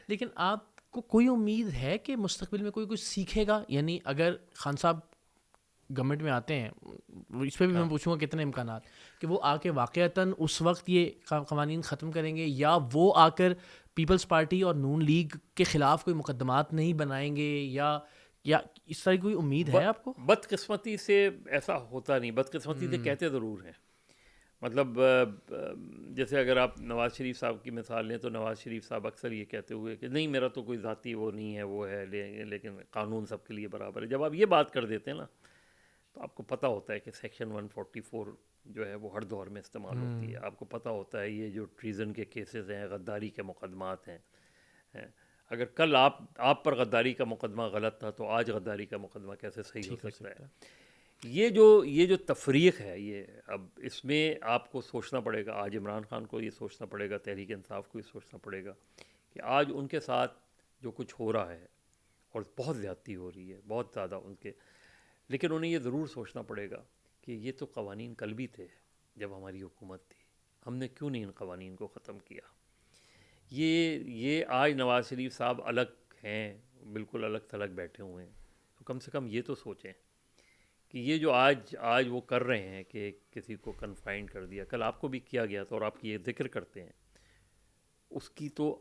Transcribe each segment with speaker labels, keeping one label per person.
Speaker 1: لیکن آپ کو کوئی امید ہے کہ مستقبل میں کوئی کچھ سیکھے گا؟ یعنی اگر خان صاحب گورنمنٹ میں آتے ہیں، اس پہ بھی میں پوچھوں گا کتنے امکانات کہ وہ آ کے واقعتاً اس وقت یہ قوانین ختم کریں گے، یا وہ آ کر پیپلز پارٹی اور نون لیگ کے خلاف کوئی مقدمات نہیں بنائیں گے، یا اس طرح کی کوئی امید ہے آپ کو؟
Speaker 2: بدقسمتی سے ایسا ہوتا نہیں، بدقسمتی سے کہتے ضرور ہیں. مطلب جیسے اگر آپ نواز شریف صاحب کی مثال لیں تو نواز شریف صاحب اکثر یہ کہتے ہوئے کہ نہیں میرا تو کوئی ذاتی وہ نہیں ہے، وہ ہے لیکن قانون سب کے لیے برابر ہے. جب آپ یہ بات کر دیتے ہیں نا تو آپ کو پتہ ہوتا ہے کہ سیکشن 144 جو ہے وہ ہر دور میں استعمال ہوتی ہے. آپ کو پتہ ہوتا ہے یہ جو ٹریزن کے کیسز ہیں، غداری کے مقدمات ہیں، اگر کل آپ پر غداری کا مقدمہ غلط تھا تو آج غداری کا مقدمہ کیسے صحیح ہو سکتا ہے؟ یہ جو تفریق ہے، یہ اب اس میں آپ کو سوچنا پڑے گا. آج عمران خان کو یہ سوچنا پڑے گا، تحریک انصاف کو یہ سوچنا پڑے گا کہ آج ان کے ساتھ جو کچھ ہو رہا ہے اور بہت زیادتی ہو رہی ہے، بہت زیادہ ان کے، لیکن انہیں یہ ضرور سوچنا پڑے گا کہ یہ تو قوانین کل بھی تھے جب ہماری حکومت تھی، ہم نے کیوں نہیں ان قوانین کو ختم کیا؟ یہ آج نواز شریف صاحب الگ ہیں، بالکل الگ تھلگ بیٹھے ہوئے ہیں، تو کم سے کم یہ تو سوچیں کہ یہ جو آج وہ کر رہے ہیں کہ کسی کو کنفائنڈ کر دیا، کل آپ کو بھی کیا گیا تھا اور آپ یہ ذکر کرتے ہیں، اس کی تو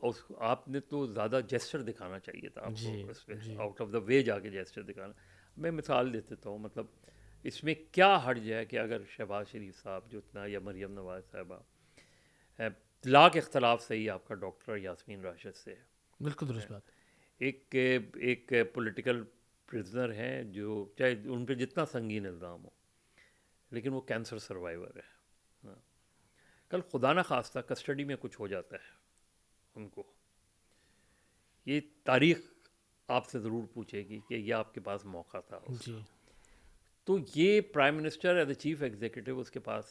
Speaker 2: آپ نے تو زیادہ جیسچر دکھانا چاہیے تھا آپ کو، اس پہ آؤٹ آف دا وے جا کے جیسچر دکھانا. میں مثال دے دیتا ہوں، مطلب اس میں کیا حرج ہے کہ اگر شہباز شریف صاحب جو اتنا، یا مریم نواز صاحبہ، لاکھ اختلاف صحیح آپ کا ڈاکٹر یاسمین راشد سے ہے،
Speaker 1: بالکل درست بات.
Speaker 2: ایک پولیٹیکل پرزنر ہیں جو چاہے ان پہ جتنا سنگین الزام ہو لیکن وہ کینسر سروائیور ہے. کل خدا نہ خواستہ کسٹڈی میں کچھ ہو جاتا ہے ان کو، یہ تاریخ آپ سے ضرور پوچھے گی کہ یہ آپ کے پاس موقع تھا اس کا. تو یہ prime minister as a chief executive, اس کے پاس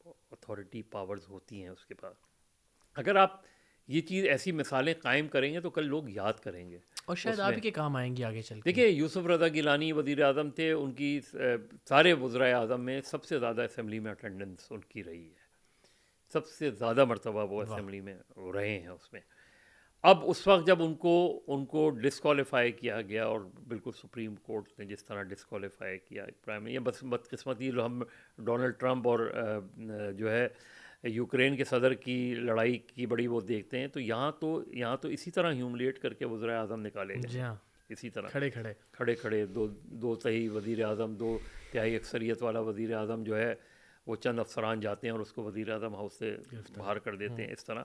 Speaker 2: اتھارٹی پاورز ہوتی ہیں اس کے پاس. اگر آپ یہ چیز ایسی مثالیں قائم کریں گے تو کل لوگ یاد کریں گے،
Speaker 1: اور شاید آپ ہی کے کام آئیں گی آگے چل کے.
Speaker 2: دیکھیے یوسف رضا گیلانی وزیر اعظم تھے، ان کی سارے وزرائے اعظم میں سب سے زیادہ اسمبلی میں اٹینڈنس ان کی رہی ہے، سب سے زیادہ مرتبہ وہ اسمبلی میں رہے ہیں اس میں. اب اس وقت جب ان کو ڈسکوالیفائی کیا گیا، اور بالکل سپریم کورٹ نے جس طرح ڈسکوالیفائی کیا پرائم، یہ بس بدقسمتی ہم ڈونلڈ ٹرمپ اور جو ہے یوکرین کے صدر کی لڑائی کی بڑی وہ دیکھتے ہیں، تو یہاں تو اسی طرح ہیوملیٹ کر کے وزرائے اعظم نکالے گئے، اسی طرح کھڑے دو تہائی وزیر اعظم، دو تہائی اکثریت والا وزیر اعظم جو ہے وہ چند افسران جاتے ہیں اور اس کو وزیر اعظم ہاؤس سے باہر کر دیتے ہیں اس طرح.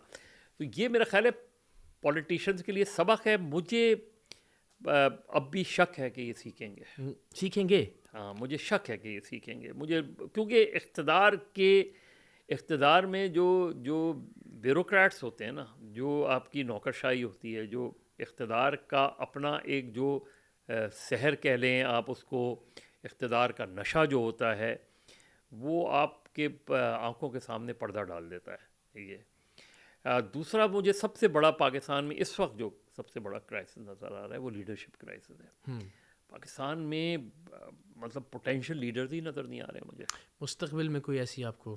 Speaker 2: تو یہ میرا خیال ہے پولیٹیشنز کے لیے سبق ہے. مجھے اب بھی شک ہے کہ یہ سیکھیں گے. ہاں مجھے شک ہے کہ یہ سیکھیں گے، کیونکہ اقتدار میں جو بیوروکریٹس ہوتے ہیں نا، جو آپ کی نوکرشاہی ہوتی ہے، جو اقتدار کا اپنا ایک جو سحر کہہ لیں آپ اس کو، اقتدار کا نشہ جو ہوتا ہے وہ آپ کے آنکھوں کے سامنے پردہ ڈال دیتا ہے. یہ دوسرا مجھے سب سے بڑا پاکستان میں اس وقت جو سب سے بڑا کرائسس نظر آ رہا ہے وہ لیڈرشپ کرائسس ہے. پاکستان میں مطلب پوٹینشیل لیڈرز ہی نظر نہیں آ رہے ہیں مجھے.
Speaker 1: مستقبل میں کوئی ایسی آپ کو